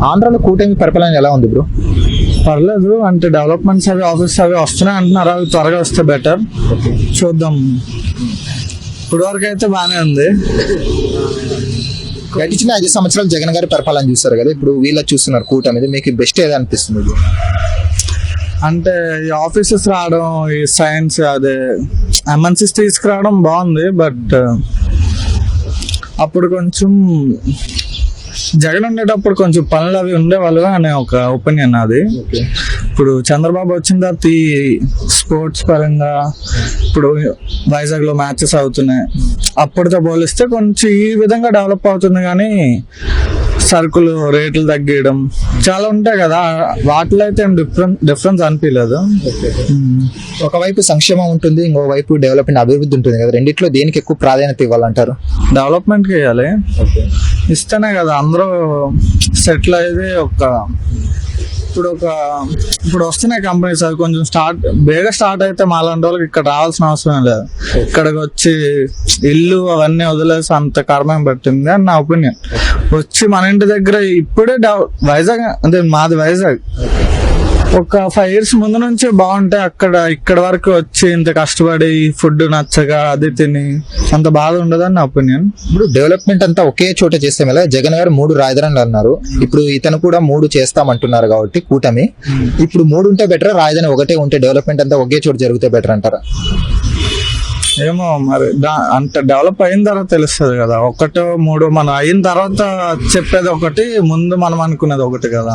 ఆంధ్రాలో కూటమి పరిపాలన ఎలా ఉంది బ్రో? పర్లేదు, అంటే డెవలప్మెంట్స్ అవి ఆఫీస్ అవి వస్తున్నాయి అంటున్నారు, అవి త్వరగా వస్తే బెటర్. చూద్దాం. ఇప్పుడు వరకు అయితే బాగానే ఉంది. గడిచిన 5 సంవత్సరాలు జగన్ గారి పరిపాలన చూస్తారు కదా, ఇప్పుడు వీళ్ళ చూస్తున్నారు కూటమి, మీకు బెస్ట్ ఏది అనిపిస్తుంది? అంటే ఈ ఆఫీసెస్ రావడం, ఈ సైన్స్ అదే ఎంఎన్సీస్ తీసుకురావడం బాగుంది. బట్ అప్పుడు కొంచెం జగన్ ఉండేటప్పుడు కొంచెం పనులు అవి ఉండేవాళ్ళు అనే ఒక ఒపీనియన్ అది. ఇప్పుడు చంద్రబాబు వచ్చిన తర్వాత ఈ స్పోర్ట్స్ పరంగా ఇప్పుడు వైజాగ్ లో మ్యాచెస్ అవుతున్నాయి, అప్పటితో పోలిస్తే కొంచెం ఈ విధంగా డెవలప్ అవుతుంది. కానీ సరుకులు రేట్లు తగ్గియడం చాలా ఉంటాయి కదా, వాటిలో అయితే ఏం డిఫరెన్స్ అనిపించలేదు. ఒకవైపు సంక్షేమం ఉంటుంది, ఇంకోవైపు డెవలప్మెంట్ అభివృద్ధి ఉంటుంది కదా, రెండిట్లో దేనికి ఎక్కువ ప్రాధాన్యత ఇవ్వాలంటారు? డెవలప్మెంట్కి ఇవ్వాలి. ఇస్తేనే కదా అందరూ సెటిల్ అయ్యేది. ఇప్పుడు వస్తున్నాయి కంపెనీస్, అవి కొంచెం బేగా స్టార్ట్ అయితే మాలాంటి వాళ్ళకి ఇక్కడ రావాల్సిన అవసరం లేదు. ఇక్కడికి వచ్చి ఇల్లు అవన్నీ వదిలేసి అంత కర్మం పట్టింది అని నా ఒపీనియన్. వచ్చి మన ఇంటి దగ్గర ఇప్పుడే వైజాగ్ అంటే మాది వైజాగ్, ఒక 5 years ముందు నుంచి బాగుంటే ఇక్కడ వరకు వచ్చి ఇంత కష్టపడి ఫుడ్ నచ్చగా అది తిని అంత బాధ ఉండదని నా ఒపీనియన్. ఇప్పుడు డెవలప్మెంట్ అంతా ఒకే చోట చేస్తాం ఎలా? జగన్ గారు 3 రాజధానులు అన్నారు, ఇప్పుడు ఇతను కూడా 3 చేస్తామంటున్నారు కాబట్టి కూటమి. ఇప్పుడు 3 ఉంటే బెటర్, రాజధాని ఒకటే ఉంటే డెవలప్మెంట్ అంతా ఒకే చోట జరిగితే బెటర్ అంటారా? ఏమో మరి, అంటే డెవలప్ అయిన తర్వాత తెలుస్తుంది కదా. 1, 3 మనం అయిన తర్వాత చెప్పేది ఒకటి, ముందు మనం అనుకునేది ఒకటి కదా.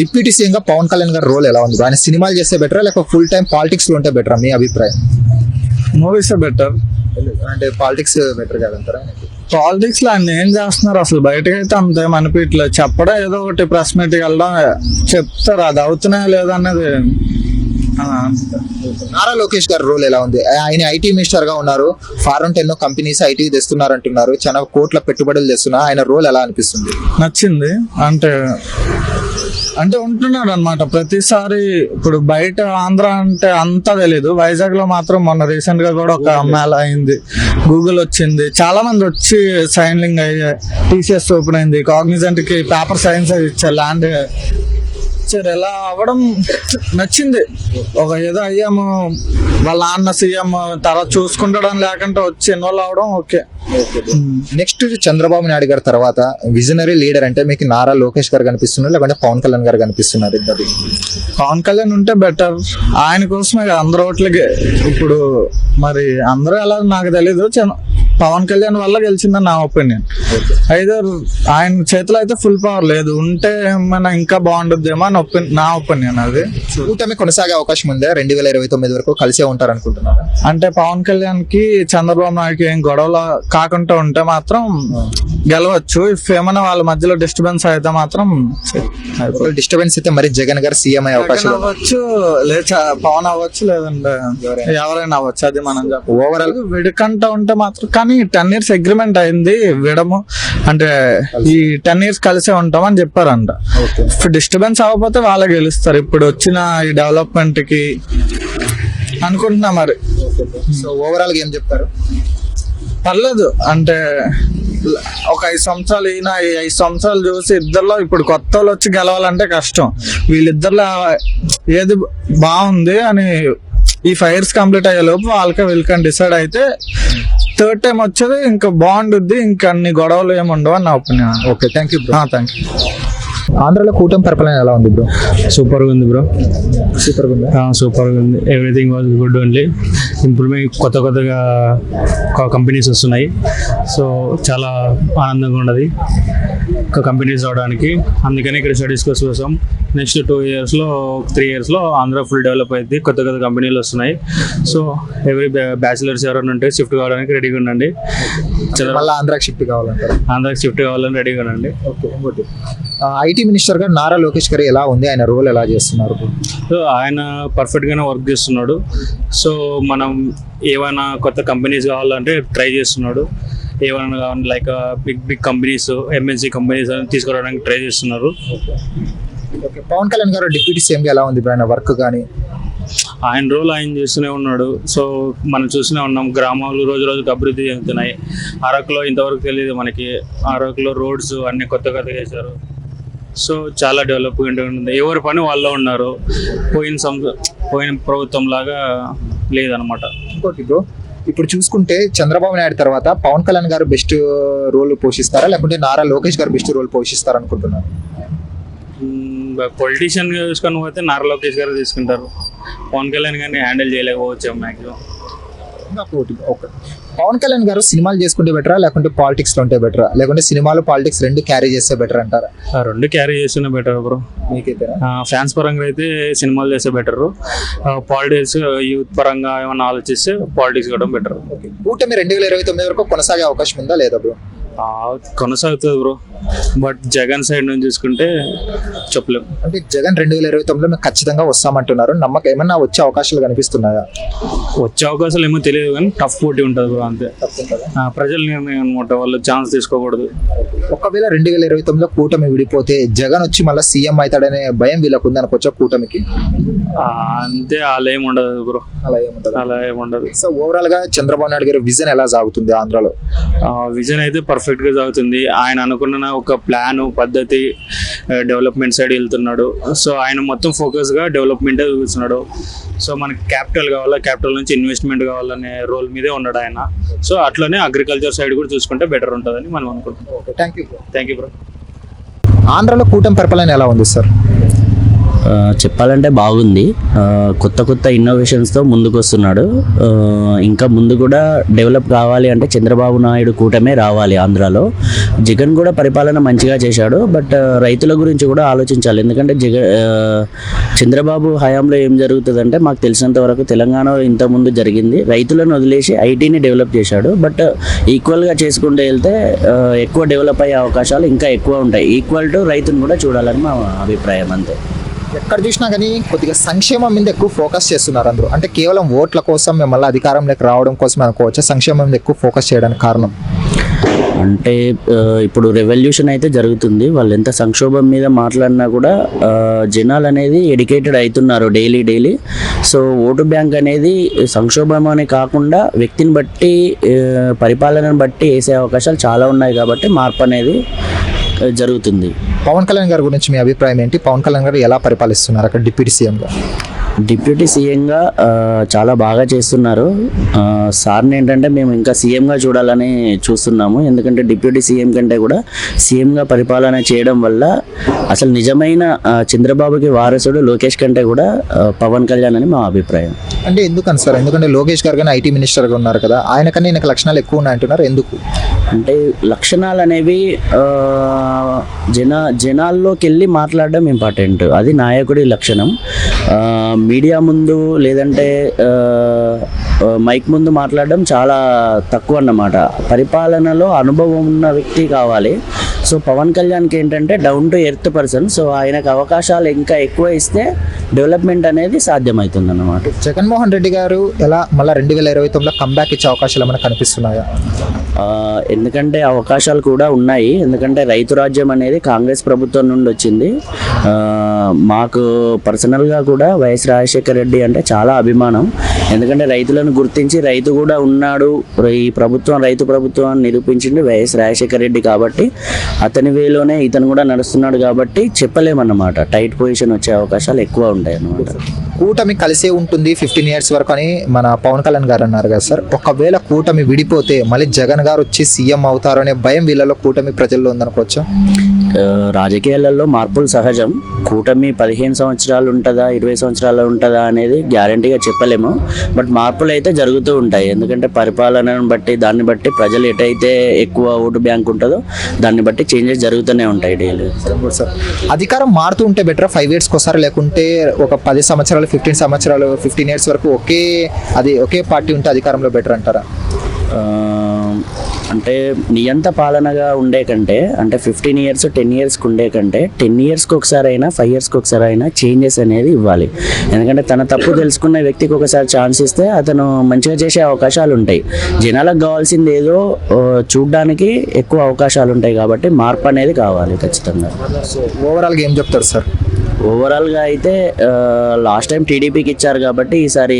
డిప్యూటీ సీఎం గా పవన్ కళ్యాణ్ గారి రోల్ ఎలా ఉంది? ఆయన సినిమాలు చేస్తే బెటరా లేక ఫుల్ టైం పాలిటిక్స్ లో ఉంటే బెటరా? మీ అభిప్రాయం? Movies better. అంటే పాలిటిక్స్ బెటర్ కాదంటారా? పాలిటిక్స్ లో ఆయన ఏం చేస్తున్నారు అసలు బయటకు అయితే అంతేం అనిపించలేదు. చెప్పడం ఏదో ఒకటి ప్రెస్ మీట్ వెళ్ళడం చెప్తారు, అది అవుతున్నాయా లేదా అనేది. నారా లోకేష్ గారి రోల్ ఎలా ఉంది? ఆయన ఐటీ మినిస్టర్ గా ఉన్నారు, ఫారెన్ ఎన్నో కంపెనీస్ ఐటీ తెస్తున్నారు అంటున్నారు, చాలా కోట్ల పెట్టుబడులు తెస్తున్నారు. ఆయన రోల్ ఎలా అనిపిస్తుంది? నచ్చింది. అంటే ఉంటున్నాడు అనమాట ప్రతిసారి. ఇప్పుడు బయట ఆంధ్ర అంటే అంతా తెలీదు, వైజాగ్ లో మాత్రం మొన్న రీసెంట్ గా కూడా ఒక మేళ అయింది, గూగుల్ వచ్చింది, చాలా మంది వచ్చి సైన్లింగ్ అయ్యాయి, టీసీఎస్ ఓపెన్ అయింది, కాగ్నిజెంట్ కి పేపర్ సైన్స్ ఇచ్చారు, ల్యాండ్ ఇచ్చారు. ఎలా అవ్వడం నచ్చింది. ఒక ఏదో అయ్యాము, వాళ్ళ నాన్న సీఎం తర్వాత చూసుకుంటాడని లేకుండా వచ్చి ఇన్వాల్వ్ అవడం ఓకే. నెక్స్ట్ చంద్రబాబు నాయుడు గారి తర్వాత విజనరీ లీడర్ అంటే మీకు నారా లోకేష్ గారు కనిపిస్తున్నారు లేకుంటే పవన్ కళ్యాణ్ గారు కనిపిస్తున్నారు? ఇద్దరు పవన్ కళ్యాణ్ ఉంటే బెటర్, ఆయన కోసమే అందరు ఓట్లకి. ఇప్పుడు మరి అందరూ ఎలా నాకు తెలీదు, పవన్ కళ్యాణ్ వల్ల గెలిచిందని నా ఒపీనియన్. అయితే ఆయన చేతిలో అయితే ఫుల్ పవర్ లేదు, ఉంటే ఏమైనా ఇంకా బాగుంటుందేమో అని నా ఒపీనియన్. అది కూటమి కొనసాగే అవకాశం ఉందా? 2029 వరకు కలిసే ఉంటారు అనుకుంటున్నారు? అంటే పవన్ కళ్యాణ్ కి చంద్రబాబు నాయుడుకి ఏం గొడవలు కాకుండా ఉంటే మాత్రం గెలవచ్చు. ఇఫ్ ఏమైనా వాళ్ళ మధ్యలో డిస్టర్బెన్స్ అయితే మాత్రం, డిస్టర్బెన్స్ అయితే మరి జగన్ గారు సీఎం అయ్యే అవకాశం అవ్వచ్చు, లేదా పవన్ అవ్వచ్చు, లేదంటే ఎవరైనా అవ్వచ్చు. అది మనం ఓవరాల్ విడికంటా ఉంటే మాత్రం. కానీ 10 years అగ్రిమెంట్ అయింది విడము, అంటే ఈ 10 years కలిసే ఉంటామని చెప్పారంట. డిస్టర్బెన్స్ అవ్వకపోతే వాళ్ళే గెలుస్తారు ఇప్పుడు వచ్చిన ఈ డెవలప్మెంట్ కి అనుకుంటున్నా. మరి సో ఓవరాల్ గా ఏం చెప్తారు? పర్లేదు, అంటే ఒక 5 సంవత్సరాలు ఈయన, ఈ 5 సంవత్సరాలు చూసి ఇద్దరులో ఇప్పుడు కొత్త వాళ్ళు వచ్చి గెలవాలంటే కష్టం. వీళ్ళిద్దరిలో ఏది బాగుంది అని ఈ 5 years కంప్లీట్ అయ్యే లోపు వీళ్ళకని డిసైడ్ అయితే థర్డ్ టైం వచ్చేది ఇంకా బాగుంటుంది, ఇంకా అన్ని గొడవలు ఏమి ఉండవు అని నా opinion. Okay, thank you. Thank you. ఆంధ్రాలో కూటమి పరిపాలన ఎలా ఉంది బ్రో? సూపర్ గా ఉంది బ్రో. సూపర్ గా ఉంది. Everything was good only. Improvement కొత్తగా కంపెనీస్ వస్తున్నాయి, సో చాలా ఆనందంగా ఉన్నది కంపెనీస్ రావడానికి. అందుకని ఇక్కడ స్టడీస్ కోసం next 2 years 3 years Andhra full develop అయింది. కొత్త కంపెనీలు వస్తున్నాయి. సో ఎవ్రీ బ్యాచిలర్స్ ఎవరైనా ఉంటే షిఫ్ట్ కావడానికి రెడీగా ఉండండి. ఆంధ్రాకి షిఫ్ట్ కావాలని రెడీగా ఉండండి. ఓకే. ఐటీ మినిస్టర్ గా నారా లోకేష్ గారు ఎలా ఉంది? ఆయన రోల్ ఎలా చేస్తున్నారు? సో ఆయన పర్ఫెక్ట్ గానే వర్క్ చేస్తున్నాడు. సో మనం ఏమైనా కొత్త కంపెనీస్ కావాలంటే ట్రై చేస్తున్నాడు. ఏమైనా కావాలి like big companies, MNC companies అని తీసుకురావడానికి ట్రై చేస్తున్నారు. పవన్ కళ్యాణ్ గారు డిప్యూటీ సీఎం గా ఎలా ఉంది ఆయన వర్క్? కానీ ఆయన రోల్ ఆయన చేస్తూనే ఉన్నాడు. సో మనం చూస్తూనే ఉన్నాం, గ్రామాలు రోజు రోజుకి అభివృద్ధి చెందుతున్నాయి. అరకులో ఇంతవరకు తెలియదు మనకి, అరకులో రోడ్స్ అన్ని కొత్తగా చేశారు. సో చాలా డెవలప్మెంట్ ఉంది. ఎవరి పని వాళ్ళు ఉన్నారు. పోయిన ప్రభుత్వం లాగా లేదనమాట. ఇంకోటి బ్రో, ఇప్పుడు చూసుకుంటే చంద్రబాబు నాయుడు తర్వాత పవన్ కళ్యాణ్ గారు బెస్ట్ రోల్ పోషిస్తారా లేకుంటే నారా లోకేష్ గారు బెస్ట్ రోల్ పోషిస్తారా అనుకుంటున్నారు? పొలిటీషియన్ చూసుకొని పోతే నారా లోకేష్ గారు తీసుకుంటారు. పవన్ కళ్యాణ్ గారిని హ్యాండిల్ చేయలేకపోవచ్చు మ్యాక్సిమం. పవన్ కళ్యాణ్ గారు సినిమాలు చేసుకుంటే బెటరా లేకుంటే పాలిటిక్స్ లో ఉంటే బెటరా లేకుంటే సినిమాలు పాలిటిక్స్ రెండు క్యారీ చేస్తే బెటర్ అంటారా? ఆ రెండు క్యారీ చేస్తేనే బెటర్ బ్రో. మీకైతే ఫ్యాన్స్ పరంగా అయితే సినిమాలు చేస్తే బెటర్. పాలిటిక్స్ యూత్ పరంగా ఏమైనా ఆలోచిస్తే పాలిటిక్స్ కూడా బెటర్. కూటమి 2029 వరకు కొనసాగే అవకాశం ఉందా లేదా బ్రో? కొనసాగుతుంది బ్రో, బట్ జగన్ సైడ్ నుంచి చూసుకుంటే చెప్పలేము. అంటే జగన్ 2029లో మేము ఖచ్చితంగా వస్తామంటున్నారు, నమ్మకం ఏమన్నా వచ్చే అవకాశాలు కనిపిస్తున్నాయా? వచ్చే అవకాశాలు ఏమో తెలియదు కానీ టఫ్ పోటీ ఉంటుంది బ్రో, అంతే. ప్రజల నిర్ణయం అనమాట, వాళ్ళు ఛాన్స్ తీసుకోకూడదు. ఒకవేళ 2029లో కూటమి విడిపోతే జగన్ వచ్చి మళ్ళీ సీఎం అవుతాడనే భయం వీళ్ళకు ఉందనుకోవచ్చా కూటమికి? అంతే, అలా ఏమి ఉండదు బ్రో, అలా ఏముండదు. సో ఓవరాల్ గా చంద్రబాబు నాయుడు గారి విజన్ ఎలా సాగుతుంది ఆంధ్రాలో? విజన్ అయితే పర్ఫెక్ట్ గా సాగుతుంది. ఆయన అనుకున్న ఒక ప్లాన్ పద్ధతి డెవలప్మెంట్ సైడ్ వెళ్తున్నాడు. సో ఆయన మొత్తం ఫోకస్ గా డెవలప్మెంట్ చూస్తున్నాడు. సో మనకి క్యాపిటల్ కావాలా, క్యాపిటల్ నుంచి ఇన్వెస్ట్మెంట్ కావాలనే రోల్ మీదే ఉన్నాడు ఆయన. సో అట్లనే అగ్రికల్చర్ సైడ్ కూడా చూసుకుంటే బెటర్ ఉంటుందని మనం అనుకుంటున్నాం. Thank you bro. ఆంధ్రాలో కూటమి పరిపాలన ఎలా ఉంది సార్? చెప్పాలంటే బాగుంది. కొత్త కొత్త ఇన్నోవేషన్స్తో ముందుకు వస్తున్నాడు. ఇంకా ముందు కూడా డెవలప్ కావాలి అంటే చంద్రబాబు నాయుడు కూటమే రావాలి ఆంధ్రాలో. జగన్ కూడా పరిపాలన మంచిగా చేశాడు, బట్ రైతుల గురించి కూడా ఆలోచించాలి. ఎందుకంటే చంద్రబాబు హయాంలో ఏం జరుగుతుందంటే మాకు తెలిసినంత వరకు తెలంగాణలో ఇంతకుముందు జరిగింది, రైతులను వదిలేసి ఐటీని డెవలప్ చేశాడు. బట్ ఈక్వల్గా చేసుకుంటూ వెళ్తే ఎక్కువ డెవలప్ అయ్యే అవకాశాలు ఇంకా ఎక్కువ ఉంటాయి. ఈక్వల్ టు రైతును కూడా చూడాలని మా అభిప్రాయం, అంతే. ఎక్కడ చూసినా కానీ కొద్దిగా సంక్షేమం మీద ఎక్కువ ఫోకస్ చేస్తున్నారు అందరూ. అంటే కేవలం ఓట్ల కోసం మిమ్మల్ని అధికారంలోకి రావడం కోసం అనుకోవచ్చు, సంక్షేమం మీద ఎక్కువ ఫోకస్ చేయడానికి కారణం అంటే ఇప్పుడు రెవల్యూషన్ అయితే జరుగుతుంది. వాళ్ళు ఎంత సంక్షోభం మీద మాట్లాడినా కూడా జనాలు అనేది ఎడ్యుకేటెడ్ అవుతున్నారు డైలీ. సో ఓటు బ్యాంక్ అనేది సంక్షోభం అనే కాకుండా వ్యక్తిని బట్టి పరిపాలనను బట్టి వేసే అవకాశాలు చాలా ఉన్నాయి కాబట్టి మార్పు అనేది జరుగుతుంది. పవన్ కళ్యాణ్ గారి గురించి మీ అభిప్రాయం ఏంటి? పవన్ కళ్యాణ్ గారు ఎలా పరిపాలిస్తున్నారు అక్కడ డిప్యూటీ సీఎంగా? డిప్యూటీ సీఎంగా చాలా బాగా చేస్తున్నారు. సార్ని ఏంటంటే మేము ఇంకా సీఎంగా చూడాలని చూస్తున్నాము. ఎందుకంటే డిప్యూటీ సీఎం కంటే కూడా సీఎంగా పరిపాలన చేయడం వల్ల అసలు నిజమైన చంద్రబాబుకి వారసుడు లోకేష్ కంటే కూడా పవన్ కళ్యాణ్ అని మా అభిప్రాయం. అంటే ఎందుకని సార్? ఎందుకంటే లోకేష్ గారు కానీ ఐటీ మినిస్టర్గా ఉన్నారు కదా, ఆయన కన్నా ఈయనకు లక్షణాలు ఎక్కువ ఉన్నాయంటున్నారు, ఎందుకు? అంటే లక్షణాలు అనేవి జనాల్లోకి వెళ్ళి మాట్లాడడం ఇంపార్టెంట్, అది నాయకుడి లక్షణం. మీడియా ముందు లేదంటే మైక్ ముందు మాట్లాడడం చాలా తక్కువ అన్నమాట. పరిపాలనలో అనుభవం ఉన్న వ్యక్తి కావాలి. సో పవన్ కళ్యాణ్కి ఏంటంటే down to earth person. So ఆయనకు అవకాశాలు ఇంకా ఎక్కువ ఇస్తే డెవలప్మెంట్ అనేది సాధ్యమవుతుంది అన్నమాట. జగన్మోహన్ రెడ్డి గారు ఎలా మళ్ళీ 2029లో కంబ్యాక్ ఇచ్చే అవకాశాలు ఏమైనా కనిపిస్తున్నాయా? ఎందుకంటే అవకాశాలు కూడా ఉన్నాయి. ఎందుకంటే రైతు రాజ్యం అనేది కాంగ్రెస్ ప్రభుత్వం నుండి వచ్చింది. మాకు పర్సనల్గా కూడా వైఎస్ రాజశేఖర రెడ్డి అంటే చాలా అభిమానం. ఎందుకంటే రైతులను గుర్తించి రైతు కూడా ఉన్నాడు, ఈ ప్రభుత్వం రైతు ప్రభుత్వం అని నిరూపించింది వైఎస్ రాజశేఖర రెడ్డి. కాబట్టి అతని వేలోనే ఇతను కూడా నడుస్తున్నాడు కాబట్టి చెప్పలేమన్నమాట, టైట్ పొజిషన్ వచ్చే అవకాశాలు ఎక్కువ ఉంటాయి అన్నమాట. కూటమి కలిసే ఉంటుంది 15 years వరకు అని మన పవన్ కళ్యాణ్ గారు అన్నారు కదా సార్. ఒకవేళ కూటమి విడిపోతే మళ్ళీ జగన్ గారు వచ్చి సీఎం అవుతారు అనే భయం వీళ్ళలో కూటమి ప్రజల్లో ఉందనుకోవచ్చా? రాజకీయాలలో మార్పులు సహజం. కూటమి 15 సంవత్సరాలు ఉంటుందా 20 సంవత్సరాలు ఉంటుందా అనేది గ్యారంటీగా చెప్పలేము. బట్ మార్పులు అయితే జరుగుతూ ఉంటాయి. ఎందుకంటే పరిపాలనను బట్టి దాన్ని బట్టి ప్రజలు ఎటైతే ఎక్కువ ఓటు బ్యాంక్ ఉంటుందో దాన్ని బట్టి చేంజెస్ జరుగుతూనే ఉంటాయి డైలీ. సార్ అధికారం మారుతూ ఉంటే బెటర్ 5 years ఒకసారి, లేకుంటే ఒక 10 సంవత్సరాలు 15 సంవత్సరాలు 15 years వరకు ఒకే పార్టీ ఉంటే అధికారంలో బెటర్ అంటారా? అంటే నియంత పాలనగా ఉండే కంటే, అంటే 15 years 10 yearsకి ఉండే కంటే 10 yearsకి ఒకసారి అయినా 5 yearsకి ఒకసారి అయినా చేంజెస్ అనేది ఇవ్వాలి. ఎందుకంటే తన తప్పు తెలుసుకున్న వ్యక్తికి ఒకసారి ఛాన్స్ ఇస్తే అతను మంచిగా చేసే అవకాశాలు ఉంటాయి. జనాలకు కావాల్సింది ఏదో చూడడానికి ఎక్కువ అవకాశాలు ఉంటాయి కాబట్టి మార్పు అనేది కావాలి ఖచ్చితంగా. ఓవరాల్గా ఏం చెప్తారు సార్? ఓవరాల్గా అయితే లాస్ట్ టైం టీడీపీకి ఇచ్చారు కాబట్టి ఈసారి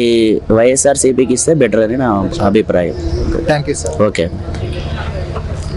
వైఎస్ఆర్సీపీకి ఇస్తే బెటర్ అని నా అభిప్రాయం. Thank you sir. ఓకే.